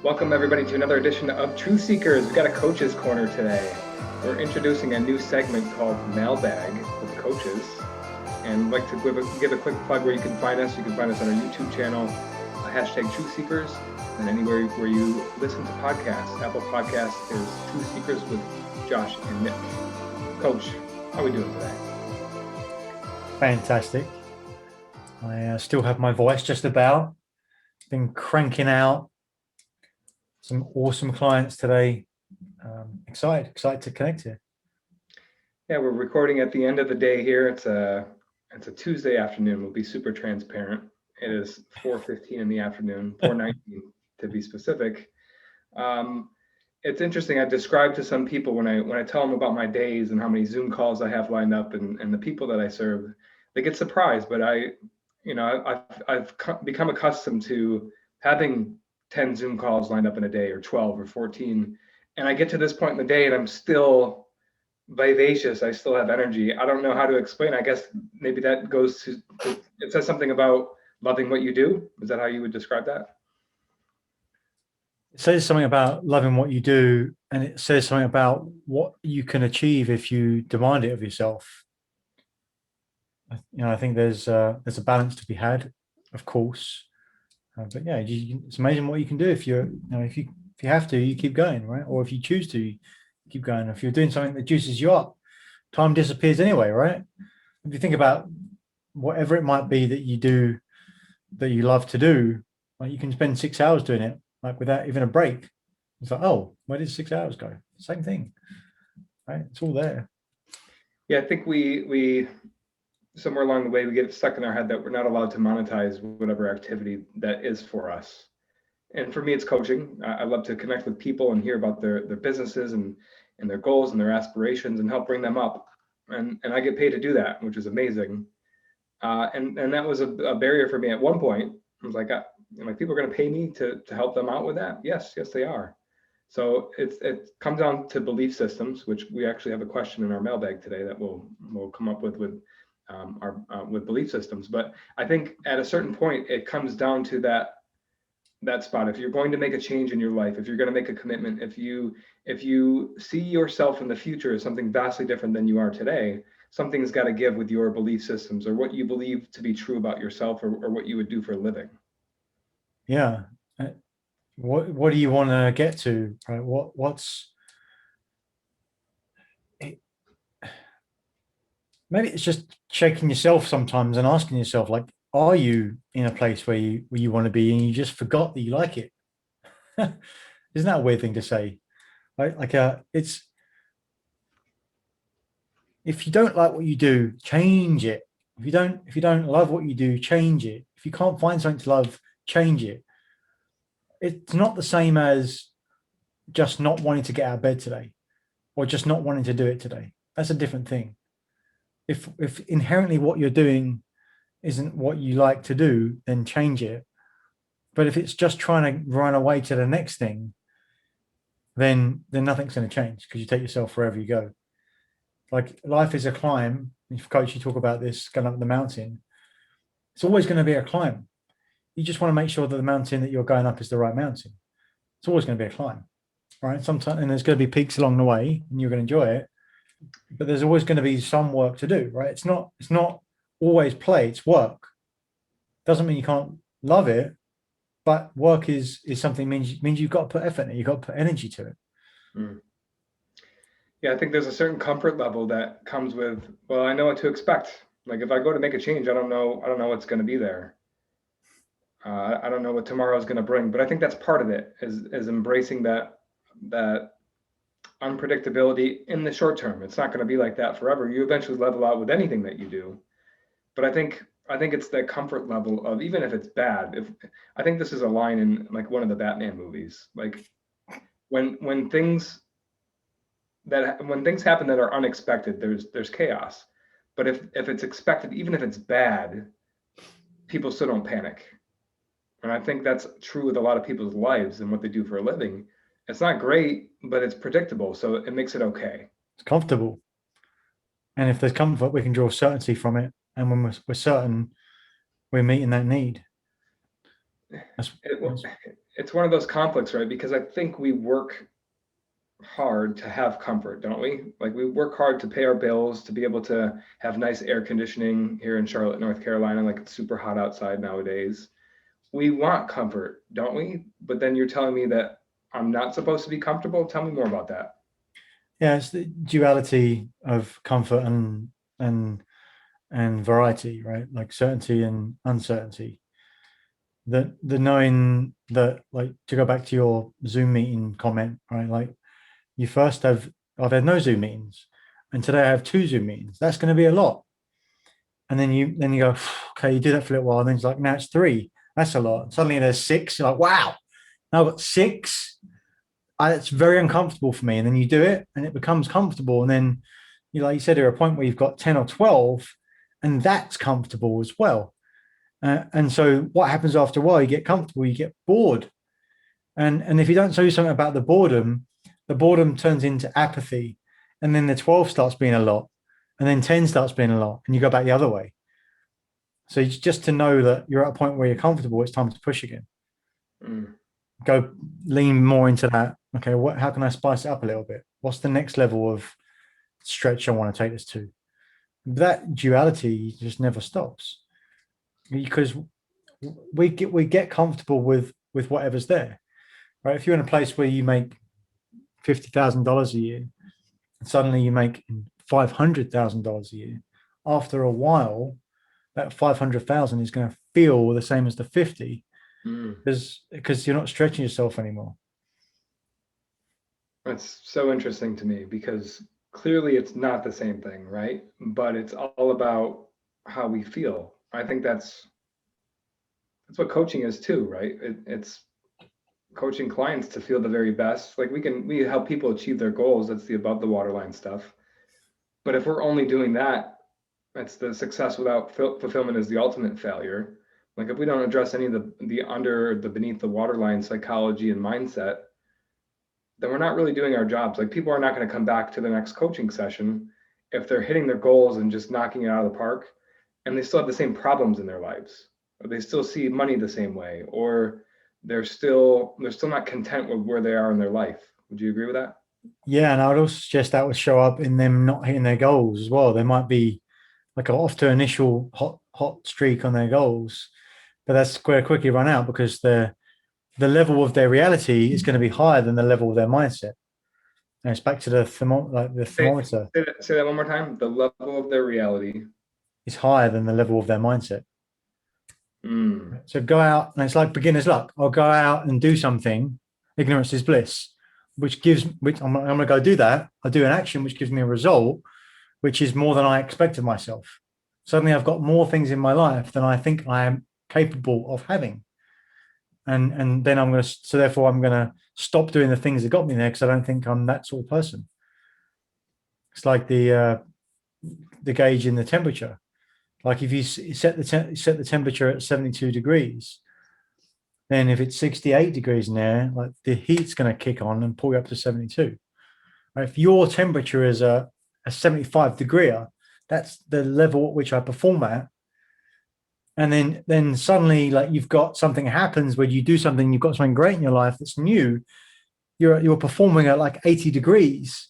Welcome everybody to another edition of Truth Seekers. We've got a coach's corner today. We're introducing a new segment called Mailbag with coaches. And I'd like to give a quick plug where you can find us. You can find us on our YouTube channel, hashtag Truth Seekers, and anywhere where you listen to podcasts. Apple Podcasts is Truth Seekers with Josh and Nick. Coach, how are we doing today? Fantastic. I still have my voice just about. Been cranking out some awesome clients today. Excited to connect here. Yeah, we're recording at the end of the day here. It's a Tuesday afternoon. We'll be super transparent. It is 4:15 in the afternoon, 4:19 to be specific. It's interesting. I describe to some people when I tell them about my days and how many Zoom calls I have lined up and the people that I serve, they get surprised. But I've become accustomed to having 10 Zoom calls lined up in a day, or 12 or 14, and I get to this point in the day and I'm still vivacious. I still have energy. I don't know how to explain. I guess maybe that goes to, it says something about loving what you do. Is that how you would describe that? It says something about loving what you do, and it says something about what you can achieve if you demand it of yourself. I think there's a balance to be had, of course. But yeah, it's amazing what you can do if if you have to, you keep going, right? Or if you choose to, you keep going. If you're doing something that juices you up, time disappears anyway, right? If you think about whatever it might be that you do, that you love to do, like you can spend 6 hours doing it, like without even a break. It's like, oh, where did 6 hours go? Same thing, right? It's all there. Yeah, I think we somewhere along the way we get stuck in our head that we're not allowed to monetize whatever activity that is for us. And for me, it's coaching. I love to connect with people and hear about their businesses and their goals and their aspirations and help bring them up. And I get paid to do that, which is amazing. And that was a barrier for me at one point. I was like, people are going to pay me to help them out with that? Yes, they are. So it comes down to belief systems, which we actually have a question in our mailbag today that we'll come up with belief systems. But I think at a certain point, it comes down to that spot. If you're going to make a change in your life, if you're going to make a commitment, if you see yourself in the future as something vastly different than you are today, something's got to give with your belief systems or what you believe to be true about yourself or what you would do for a living. Yeah. What do you want to get to, right? What's maybe it's just checking yourself sometimes and asking yourself, like, are you in a place where you want to be and you just forgot that you like it? Isn't that a weird thing to say? Right? It's, if you don't like what you do, change it. If you don't love what you do, change it. If you can't find something to love, change it. It's not the same as just not wanting to get out of bed today or just not wanting to do it today. That's a different thing. If inherently what you're doing isn't what you like to do, then change it. But if it's just trying to run away to the next thing, then nothing's going to change because you take yourself wherever you go. Like life is a climb. If coach, you talk about this going up the mountain, it's always going to be a climb. You just want to make sure that the mountain that you're going up is the right mountain. It's always going to be a climb, right? Sometimes, and there's going to be peaks along the way, and you're going to enjoy it. But there's always going to be some work to do, right? It's not always play. It's work. Doesn't mean you can't love it, but work is something means you've got to put effort in it. You've got to put energy to it. Mm. Yeah, I think there's a certain comfort level that comes with, well, I know what to expect. Like if I go to make a change, I don't know what's going to be there. I don't know what tomorrow is going to bring, but I think that's part of it is embracing that unpredictability in the short term. It's not going to be like that forever. You eventually level out with anything that you do. But I think it's that comfort level of, even if it's bad, I think this is a line in like one of the Batman movies, like when things happen that are unexpected, there's chaos. But if it's expected, even if it's bad, people still don't panic. And I think that's true with a lot of people's lives and what they do for a living. It's not great, but it's predictable, so it makes it okay. It's comfortable. And if there's comfort, we can draw certainty from it. And when we're certain, we're meeting that need. It's one of those conflicts, right? Because I think we work hard to have comfort, don't we? Like we work hard to pay our bills, to be able to have nice air conditioning here in Charlotte, North Carolina, like it's super hot outside nowadays. We want comfort, don't we? But then you're telling me that I'm not supposed to be comfortable. Tell me more about that. Yeah, it's the duality of comfort and and variety, right? Like certainty and uncertainty. The knowing that, like, to go back to your Zoom meeting comment, right? Like you first have, I've had no Zoom meetings, and today I have two Zoom meetings. That's going to be a lot. And then you go, okay, you do that for a little while, and then it's like, now it's three. That's a lot. And suddenly there's six. You're like, wow, now I've got six. It's very uncomfortable for me. And then you do it, and it becomes comfortable. And then, like you said, there are a point where you've got 10 or 12, and that's comfortable as well. And so what happens after a while? You get comfortable, you get bored, and if you don't do something about the boredom turns into apathy, and then the 12 starts being a lot, and then 10 starts being a lot, and you go back the other way. So it's just to know that you're at a point where you're comfortable, it's time to push again. Mm. Go lean more into that. Okay, how can I spice it up a little bit? What's the next level of stretch I want to take this to? That duality just never stops, because we get comfortable with whatever's there, right? If you're in a place where you make $50,000 a year, and suddenly you make $500,000 a year, after a while, that 500,000 is going to feel the same as the 50, because you're not stretching yourself anymore. That's so interesting to me because clearly it's not the same thing, right? But it's all about how we feel. I think that's what coaching is too, right? It's coaching clients to feel the very best. Like we help people achieve their goals. That's the above the waterline stuff. But if we're only doing that, that's the success without fulfillment is the ultimate failure. Like if we don't address any of the under the beneath the waterline psychology and mindset, then we're not really doing our jobs. Like people are not going to come back to the next coaching session if they're hitting their goals and just knocking it out of the park, and they still have the same problems in their lives, or they still see money the same way, or they're still not content with where they are in their life. Would you agree with that? Yeah, and I would also suggest that would show up in them not hitting their goals as well. They might be like off to initial hot streak on their goals, but that's going to quickly run out because the level of their reality is going to be higher than the level of their mindset. And it's back to the Say, thermometer say that one more time. The level of their reality. is higher than the level of their mindset. Mm. So go out, and it's like beginner's luck. I'll go out and do something. Ignorance is bliss, which I'm going to go do that. I do an action which gives me a result, which is more than I expected myself. Suddenly, I've got more things in my life than I think I am capable of having, and then therefore I'm going to stop doing the things that got me there because I don't think I'm that sort of person. It's like the gauge in the temperature. Like if you set the temperature at 72 degrees, then if it's 68 degrees in there, like the heat's going to kick on and pull you up to 72. Right? If your temperature is a 75 degree, that's the level at which I perform at. And then suddenly, like you've got something happens where you do something, you've got something great in your life that's new. You're performing at like 80 degrees.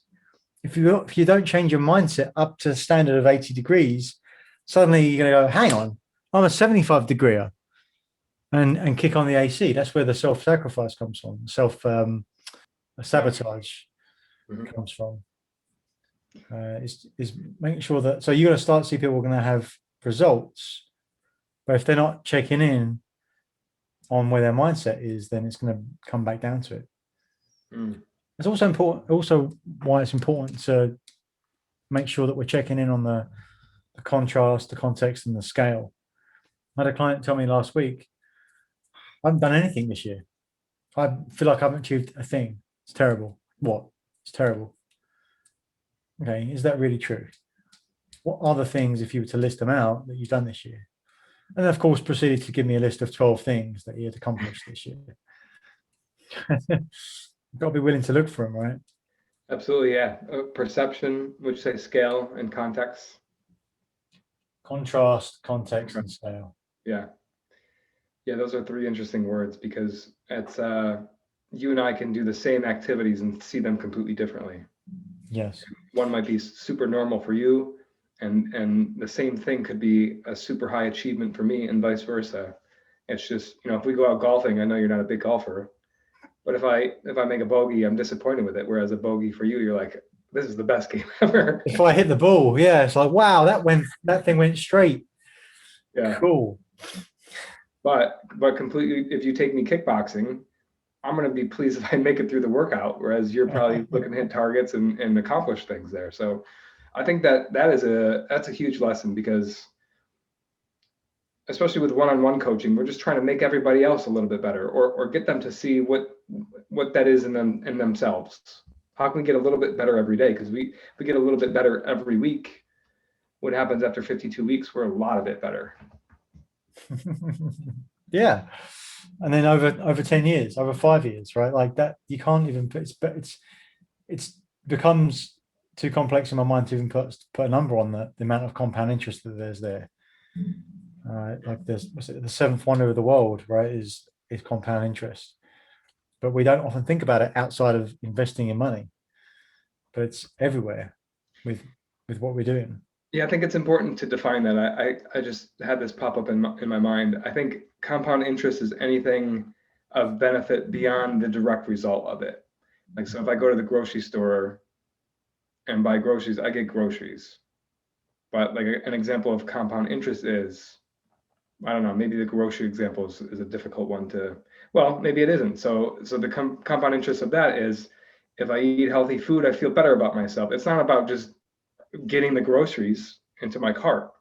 If you don't change your mindset up to the standard of 80 degrees, suddenly you're going to go, hang on, I'm a 75 degree, and kick on the AC. That's where the self-sacrifice comes from. Sabotage comes from. Is making sure that, so you're going to start to see people are going to have results, but if they're not checking in on where their mindset is, then it's going to come back down to it. It's also important. Also, why it's important to make sure that we're checking in on the contrast, the context, and the scale. I had a client tell me last week, I haven't done anything this year. I feel like I haven't achieved a thing. It's terrible. What? It's terrible. Okay, is that really true? What are the things, if you were to list them out, that you've done this year? And of course, proceeded to give me a list of 12 things that he had accomplished this year. You've got to be willing to look for them, right? Absolutely, yeah. Perception, would you say scale and context? Contrast, context, and scale. Yeah. Yeah, those are three interesting words because it's you and I can do the same activities and see them completely differently. Yes. One might be super normal for you, and the same thing could be a super high achievement for me, and vice versa. It's just, if we go out golfing, I know you're not a big golfer, but if I make a bogey, I'm disappointed with it. Whereas a bogey for you, you're like, this is the best game ever. If I hit the ball, yeah, it's like, wow, that thing went straight. Yeah. Cool. But completely, if you take me kickboxing, I'm going to be pleased if I make it through the workout, whereas you're probably looking to hit targets and accomplish things there. So I think that's a huge lesson, because especially with one-on-one coaching, we're just trying to make everybody else a little bit better, or get them to see what that is in themselves. How can we get a little bit better every day? Because we get a little bit better every week. What happens after 52 weeks? We're a lot of it better. Yeah. And then over 10 years, over 5 years, right? Like that, you can't even put, it's becomes too complex in my mind to even put a number on the amount of compound interest that there's there. Like there's the seventh wonder of the world, right? Is compound interest, but we don't often think about it outside of investing in money. But it's everywhere with what we're doing. Yeah, I think it's important to define that. I just had this pop up in my mind. I think compound interest is anything of benefit beyond the direct result of it. Like, so if I go to the grocery store and buy groceries, I get groceries. But like an example of compound interest is, I don't know, maybe the grocery example is a difficult one to, well, maybe it isn't. So the compound interest of that is, if I eat healthy food, I feel better about myself. It's not about just getting the groceries into my cart.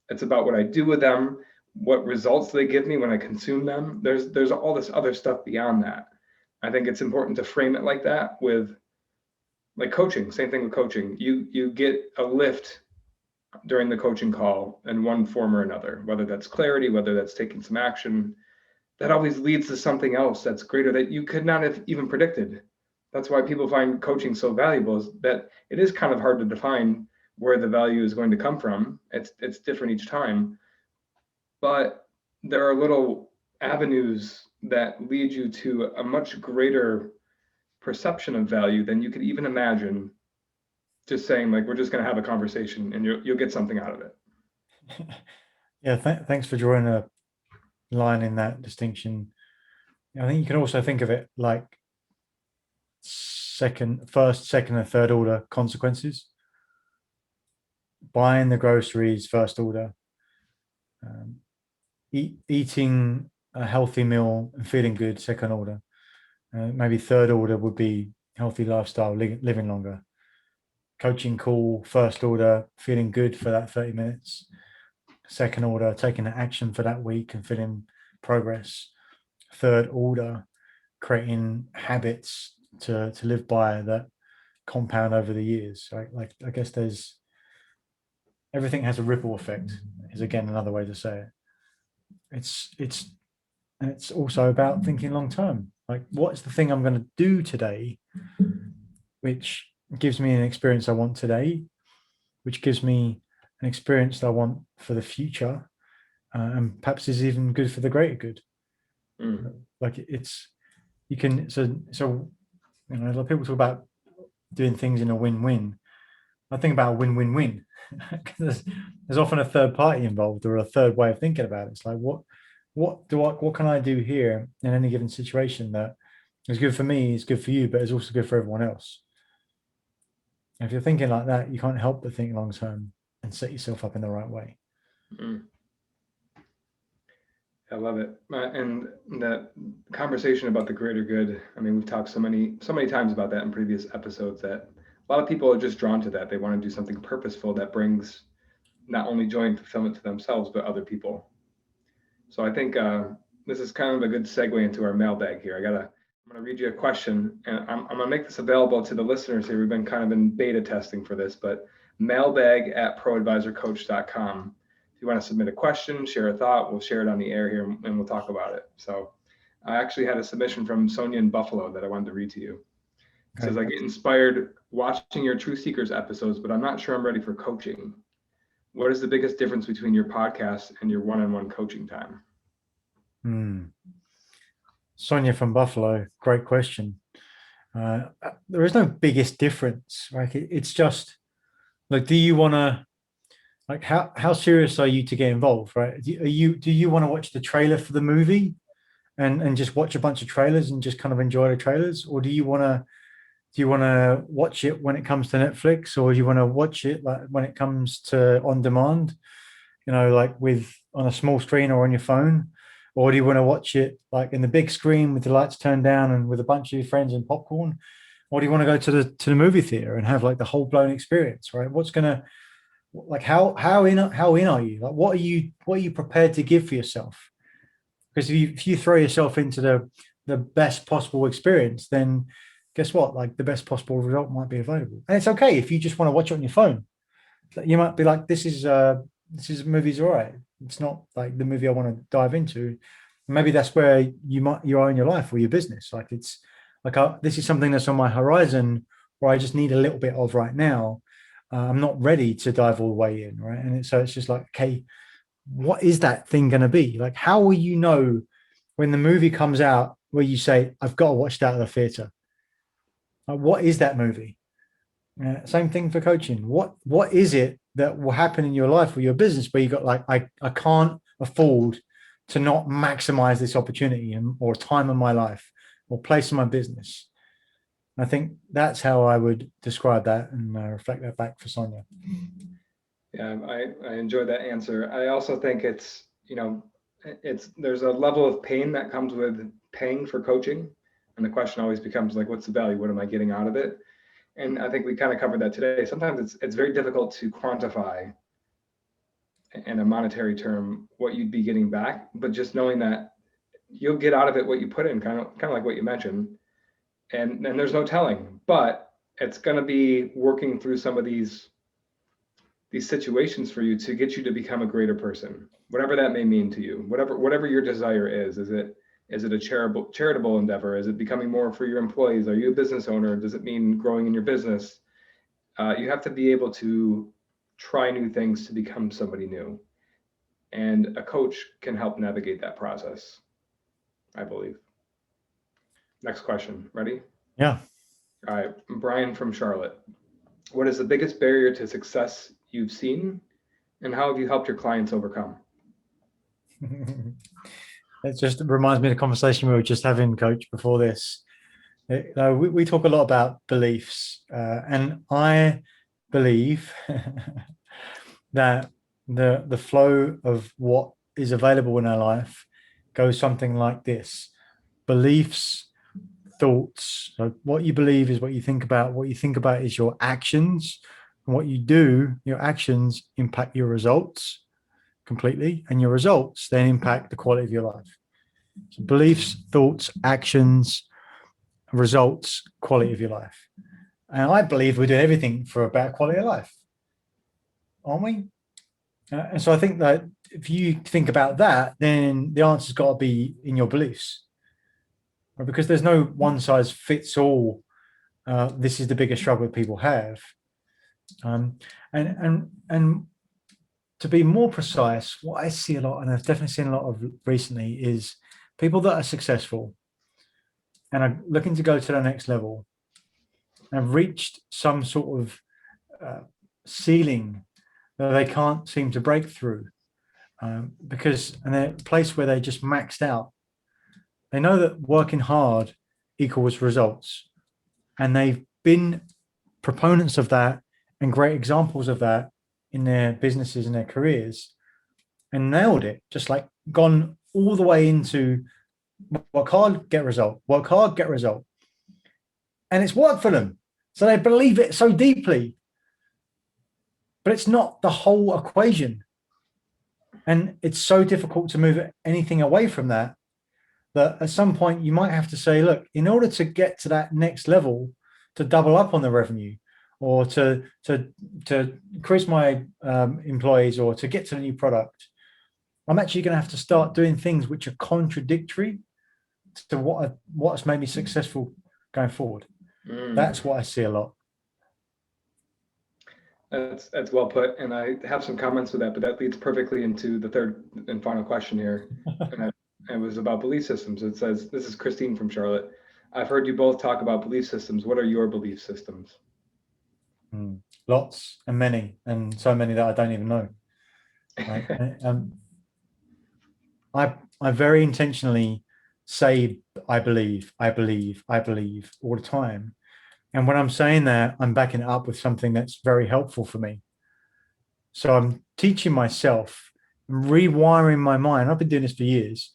It's about what I do with them, what results they give me when I consume them. There's all this other stuff beyond that. I think it's important to frame it like that with, like, coaching. Same thing with coaching. You get a lift during the coaching call in one form or another, whether that's clarity, whether that's taking some action. That always leads to something else that's greater that you could not have even predicted. That's why people find coaching so valuable, is that it is kind of hard to define where the value is going to come from. It's different each time, but there are little avenues that lead you to a much greater perception of value than you could even imagine. Just saying, like, we're just going to have a conversation and you'll get something out of it. Yeah, thanks for drawing a line in that distinction. I think you can also think of it like first, second, and third order consequences. Buying the groceries, first order. Eating a healthy meal and feeling good, second order. Maybe third order would be healthy lifestyle, living longer. Coaching call, first order, feeling good for that 30 minutes. Second order, taking action for that week and feeling progress. Third order, creating habits to live by that compound over the years. Right? Like, I guess everything has a ripple effect, is again another way to say it. It's also about thinking long term. Like, what's the thing I'm going to do today, which gives me an experience I want today, which gives me an experience that I want for the future, and perhaps is even good for the greater good. Like, you can, so a lot of people talk about doing things in a win-win. I think about a win-win-win. there's often a third party involved, or a third way of thinking about it. It's like, what can I do here in any given situation that is good for me, is good for you, but is also good for everyone else? And if you're thinking like that, you can't help but think long term and set yourself up in the right way. I love it. And that conversation about the greater good, I mean, we've talked so many times about that in previous episodes, that a lot of people are just drawn to that. They want to do something purposeful that brings not only joy and fulfillment to themselves, but other people. So I think this is kind of a good segue into our mailbag here. I'm going to read you a question, and I'm going to make this available to the listeners here. We've been kind of in beta testing for this, but mailbag@proadvisorcoach.com. If you want to submit a question, share a thought, we'll share it on the air here and we'll talk about it. So I actually had a submission from Sonia in Buffalo that I wanted to read to you. It says, I get inspired watching your Truth Seekers episodes, but I'm not sure I'm ready for coaching. What is the biggest difference between your podcast and your one-on-one coaching time? Sonia from Buffalo, great question. There is no biggest difference, right? It's just like, do you want to, like, how serious are you to get involved, right? Do you want to watch the trailer for the movie and just watch a bunch of trailers and just kind of enjoy the trailers, or do you want to watch it when it comes to Netflix, or do you want to watch it like when it comes to on demand, like with on a small screen or on your phone? Or do you want to watch it like in the big screen with the lights turned down and with a bunch of your friends and popcorn? Or do you want to go to the movie theater and have like the whole blown experience, right? What's gonna, like, how in are you? Like, what are you prepared to give for yourself? Because if you throw yourself into the best possible experience, then guess what? Like, the best possible result might be available. And it's okay if you just want to watch it on your phone. You might be like, this is movie's all right. It's not like the movie I want to dive into. Maybe that's where you are in your life or your business. Like, it's like, this is something that's on my horizon, where I just need a little bit of right now. I'm not ready to dive all the way in, right? And so it's just like, okay, what is that thing going to be? Like, how will you know when the movie comes out where you say, I've got to watch that at the theater? Like, what is that movie? Same thing for coaching. What is it that will happen in your life or your business where you got like, I can't afford to not maximize this opportunity or time in my life or place in my business? I think that's how I would describe that and reflect that back for Sonia. Yeah, I enjoy that answer. I also think there's a level of pain that comes with paying for coaching. And the question always becomes like, what's the value? What am I getting out of it? And I think we kind of covered that today. Sometimes it's very difficult to quantify in a monetary term what you'd be getting back, but just knowing that you'll get out of it what you put in, kind of like what you mentioned. And there's no telling, but it's going to be working through some of these situations for you to get you to become a greater person, whatever that may mean to you, whatever your desire is. Is it a charitable endeavor? Is it becoming more for your employees? Are you a business owner? Does it mean growing in your business? You have to be able to try new things to become somebody new, and a coach can help navigate that process, I believe. Next question. Ready? Yeah. All right. Brian from Charlotte. What is the biggest barrier to success you've seen, and how have you helped your clients overcome? It just reminds me of the conversation we were just having, Coach, before this. We talk a lot about beliefs, and I believe that the flow of what is available in our life goes something like this: beliefs, thoughts. So what you believe is what you think about. What you think about is your actions. And what you do, your actions impact your results completely, and your results then impact the quality of your life. So beliefs, thoughts, actions, results, quality of your life. And I believe we're doing everything for a better quality of life, aren't we? And so I think that if you think about that, then the answer's got to be in your beliefs, right? Because there's no one size fits all. This is the biggest struggle people have. And to be more precise, what I see a lot, and I've definitely seen a lot of recently, is people that are successful and are looking to go to the next level and have reached some sort of ceiling that they can't seem to break through, because and they're a place where they just maxed out. They know that working hard equals results, and they've been proponents of that and great examples of that in their businesses and their careers, and nailed it. Just like gone all the way into work hard, get result, work hard, get result. And it's worked for them. So they believe it so deeply. But it's not the whole equation. And it's so difficult to move anything away from that, that at some point you might have to say, look, in order to get to that next level, to double up on the revenue, or to increase my employees, or to get to a new product, I'm actually going to have to start doing things which are contradictory to what's made me successful going forward. That's what I see a lot. That's well put, and I have some comments with that, but that leads perfectly into the third and final question here. And It was about belief systems. It says, this is Christine from Charlotte. I've heard you both talk about belief systems. What are your belief systems? Lots and many, and so many that I don't even know. Right? I very intentionally say I believe all the time. And when I'm saying that, I'm backing it up with something that's very helpful for me. So I'm teaching myself, rewiring my mind. I've been doing this for years.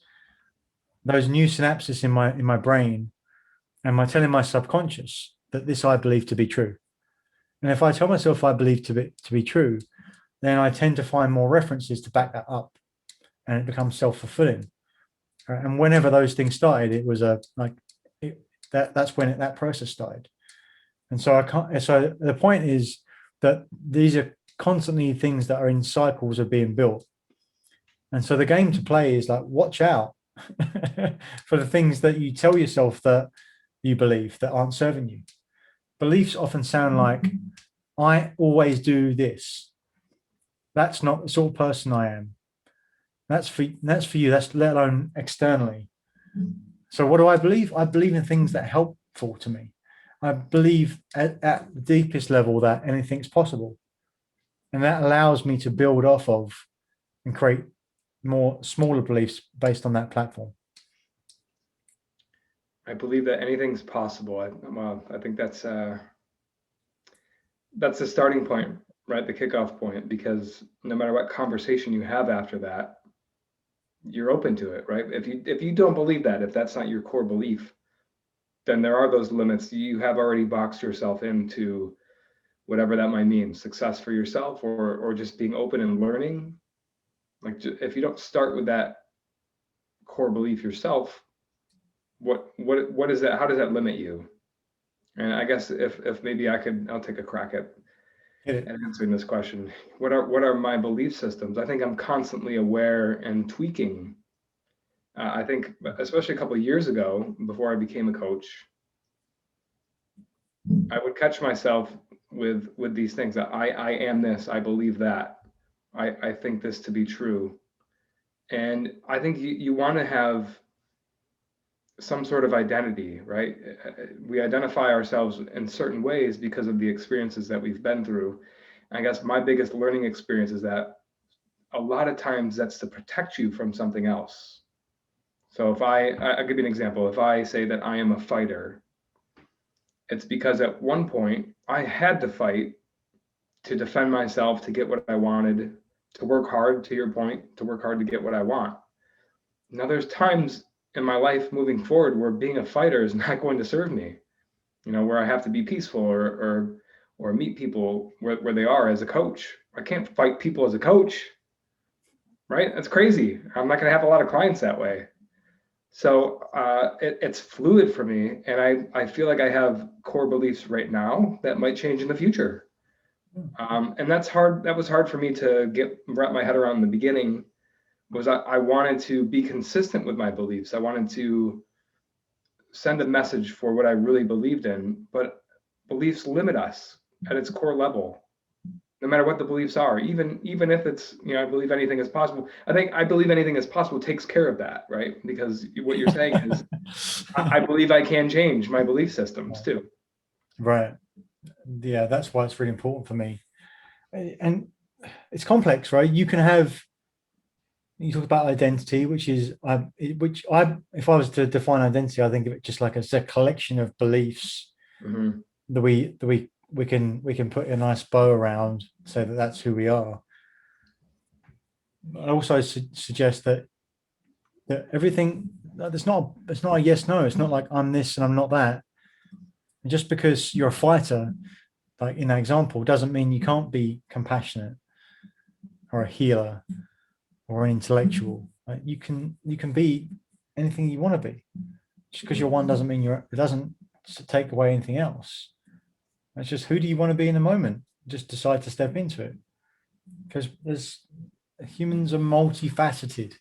Those new synapses in my brain, and I telling my subconscious that this I believe to be true. And if I tell myself I believe to be true, then I tend to find more references to back that up, and it becomes self-fulfilling. And whenever those things started, it was that's when that process started. And so I can't. So the point is that these are constantly things that are in cycles of being built. And so the game to play is like, watch out for the things that you tell yourself that you believe that aren't serving you. Beliefs often sound like, I always do this. That's not the sort of person I am. That's for you. That's let alone externally. So what do I believe? I believe in things that are helpful to me. I believe at the deepest level that anything's possible. And that allows me to build off of and create more smaller beliefs based on that platform. I believe that anything's possible. I think that's the starting point, right? The kickoff point, because no matter what conversation you have after that, you're open to it, right? If you don't believe that, if that's not your core belief, then there are those limits. You have already boxed yourself into whatever that might mean, success for yourself, or just being open and learning. Like, if you don't start with that core belief yourself, what is that? How does that limit you? And I guess if maybe I'll take a crack at answering this question. What are my belief systems? I think I'm constantly aware and tweaking. I think, especially a couple of years ago, before I became a coach, I would catch myself with these things that I am this, I believe that, I think this to be true. And I think you want to have some sort of identity, right? We identify ourselves in certain ways because of the experiences that we've been through. I guess my biggest learning experience is that a lot of times that's to protect you from something else. So if I'll give you an example. If I say that I am a fighter, it's because at one point I had to fight to defend myself, to get what I wanted, to work hard, to your point, to work hard to get what I want. Now there's times in my life moving forward where being a fighter is not going to serve me, where I have to be peaceful or meet people where they are as a coach. I can't fight people as a coach, right? That's crazy. I'm not going to have a lot of clients that way. So it's fluid for me. And I feel like I have core beliefs right now that might change in the future. And that's hard. That was hard for me to wrap my head around in the beginning. Was I wanted to be consistent with my beliefs. I wanted to send a message for what I really believed in, but beliefs limit us at its core level, no matter what the beliefs are, even if it's, I believe anything is possible. I believe anything is possible takes care of that, right? Because what you're saying is, I believe I can change my belief systems too. Right. Yeah, that's why it's really important for me. And it's complex, right? You talk about identity, if I was to define identity, I think of it just like as a collection of beliefs that we can put a nice bow around, so that's who we are. I also suggest that everything, it's not a yes no. It's not like I'm this and I'm not that. And just because you're a fighter, like in that example, doesn't mean you can't be compassionate or a healer or an intellectual. Like you can be anything you want to be. Just because you're one doesn't mean it doesn't take away anything else. It's just, who do you want to be in the moment? Just decide to step into it, because humans are multifaceted,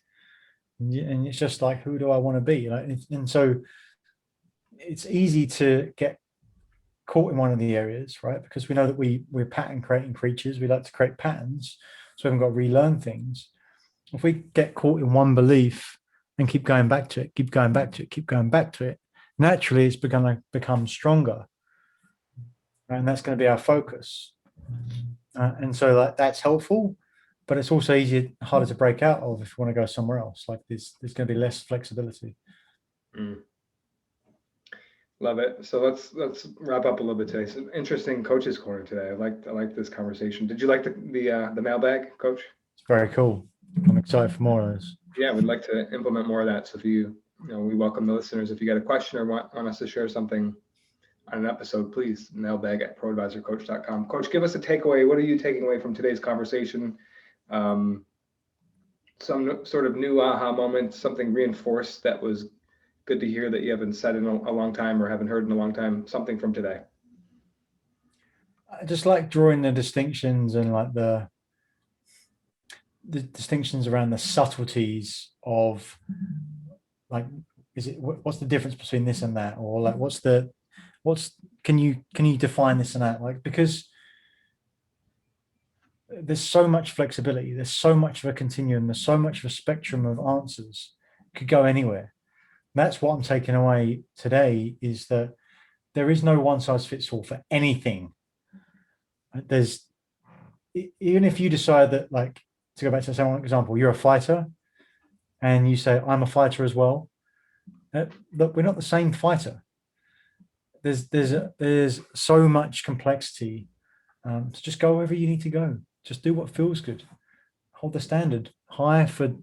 and it's just like, who do I want to be? And so it's easy to get caught in one of the areas, right? Because we know that we're pattern creating creatures. We like to create patterns, so we haven't got to relearn things. If we get caught in one belief and keep going back to it, keep going back to it, keep going back to it, naturally it's going to become stronger. And that's going to be our focus. And so that's helpful, but it's also harder to break out of if you want to go somewhere else. Like there's going to be less flexibility. Love it. So let's wrap up a little bit today. Some interesting coaches corner today. I like this conversation. Did you like the mailbag, Coach? It's very cool. I'm excited for more of this. Yeah, we'd like to implement more of that. So if we welcome the listeners. If you got a question or want us to share something on an episode, please mailbag@proadvisorcoach.com. Coach, give us a takeaway. What are you taking away from today's conversation? Some sort of new aha moment, something reinforced that was good to hear that you haven't said in a long time or haven't heard in a long time, something from today. I just like drawing the distinctions and like the distinctions around the subtleties of like, what's the difference between this and that? Or like, can you define this and that? Like, because there's so much flexibility, there's so much of a continuum, there's so much of a spectrum of answers. It could go anywhere. That's what I'm taking away today, is that there is no one size fits all for anything. There's, even if you decide that, like, to go back to the same example, you're a fighter and you say, I'm a fighter as well. Look, we're not the same fighter. There's so much complexity. So just go wherever you need to go. Just do what feels good. Hold the standard high for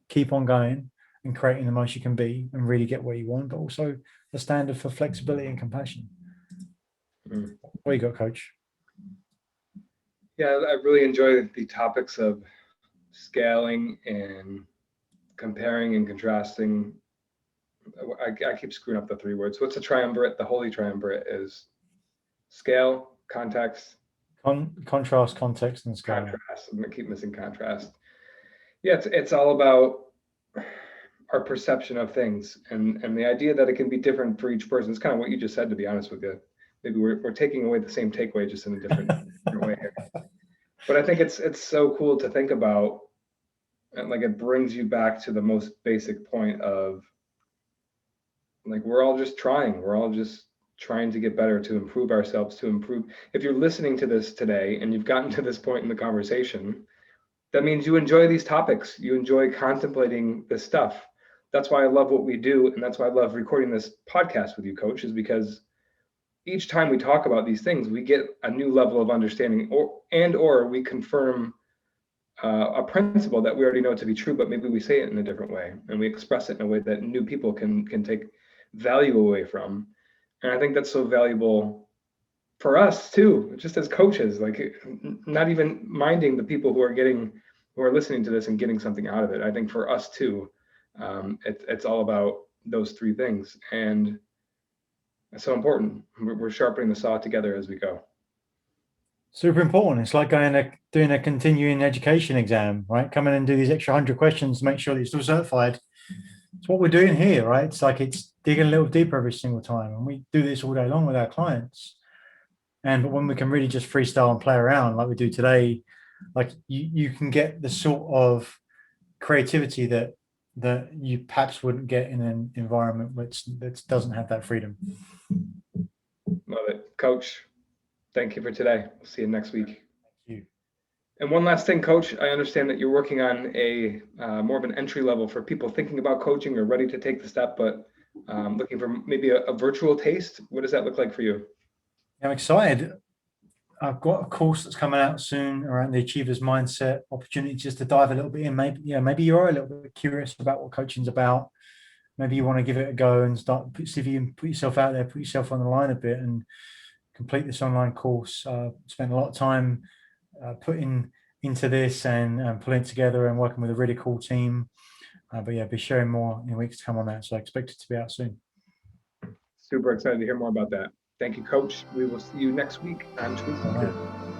keep on going and creating the most you can be and really get where you want, but also the standard for flexibility and compassion. What you got, Coach? Yeah, I really enjoy the topics of scaling and comparing and contrasting. I keep screwing up the three words. What's a triumvirate? The holy triumvirate is scale, context, contrast, context, and scale. Contrast. I'm gonna keep missing contrast. Yeah, it's all about our perception of things and the idea that it can be different for each person. It's kind of what you just said, to be honest with you. Maybe we're taking away the same takeaway just in a different way here. But I think it's so cool to think about, and like it brings you back to the most basic point of like we're all just trying to get better, to improve ourselves, to improve. If you're listening to this today and you've gotten to this point in the conversation, that means you enjoy these topics, you enjoy contemplating this stuff. That's why I love what we do, and that's why I love recording this podcast with you, Coach, is because each time we talk about these things, we get a new level of understanding, or we confirm a principle that we already know to be true, but maybe we say it in a different way, and we express it in a way that new people can take value away from. And I think that's so valuable for us too, just as coaches, like not even minding the people who are listening to this and getting something out of it. I think for us too, it's all about those three things, and it's so important. We're sharpening the saw together as we go. Super important. It's like doing a continuing education exam, right? Come in and do these extra 100 questions to make sure that you're still certified. It's what we're doing here, right? It's like it's digging a little deeper every single time, and we do this all day long with our clients. But when we can really just freestyle and play around like we do today, like you can get the sort of creativity that you perhaps wouldn't get in an environment that doesn't have that freedom. Love it, Coach. Thank you for today. We'll see you next week. Thank you. And one last thing, Coach, I understand that you're working on a more of an entry level for people thinking about coaching or ready to take the step, but looking for maybe a virtual taste. What does that look like for you? I'm excited. I've got a course that's coming out soon around the Achiever's Mindset, opportunity just to dive a little bit in. Maybe you are a little bit curious about what coaching's about. Maybe you want to give it a go and see if you can put yourself out there, put yourself on the line a bit and complete this online course. Spent a lot of time putting into this and pulling it together and working with a really cool team. But yeah, be sharing more in weeks to come on that. So I expect it to be out soon. Super excited to hear more about that. Thank you, Coach. We will see you next week on Truth Seekers.